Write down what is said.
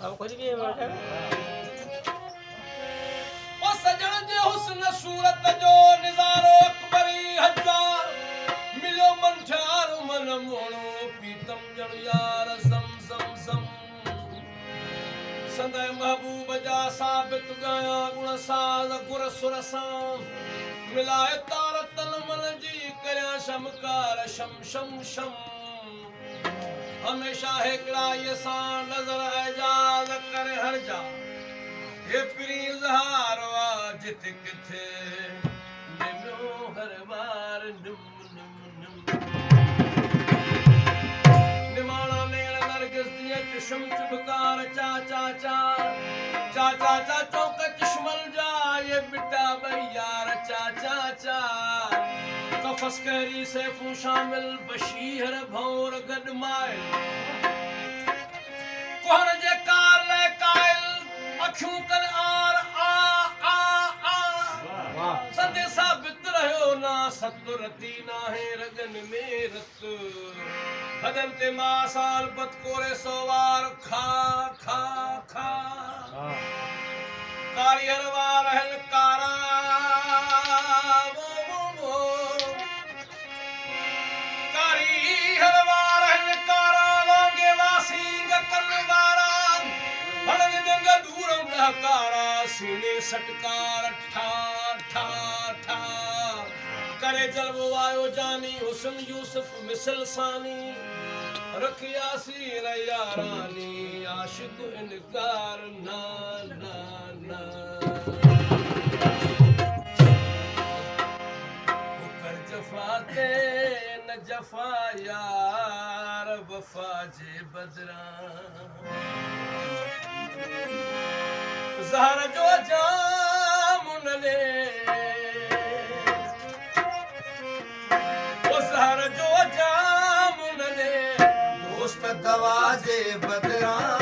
अब कुछ भी है ओ सजण जे हुस्न सूरत जो निज़ारो अकबरी हजार मिलियो मन ठार मन मोणो पीतम जण यार सम सम सम संदय महबूब जा साबित गया गुण साज गुर सुर सां मिलाए तार तन मन जी करया शमकार शम शम शम हमेशा हिकड़ा ये सा नजर एजाज कर हर जा हे प्रीज हारवा जित किथे निम्यो हर बार निम निम निम निमाणा नेण नरगिस दिए चुशम चुबकार चा चा चा चा चा चा चौक चश्मल जा ये बिटा भैयार चा चा चा कफस कहरी सैफू शामिल बशीर भौर गडमाइल कोहर जे कार ले कायल अखियों कर आर आ आ संदे साबित रहो ना सतुरती ना है रगन में रत हदम ते मासाल बत कोरे सोवार खा खा खा कारियर वार हल कारा कारा सीने सटकार ठा ठा ठा करे जलवो आयो जानी हुस्न यूसुफ मिसल सानी रखिया सी यारानी आशिक इनकार ना ना ना कर जफाते न जफा यार वफा जे बदरा ज़हर जो जामुन ले वो ज़हर जो जामुन ले दोस्त दवा जे बदरा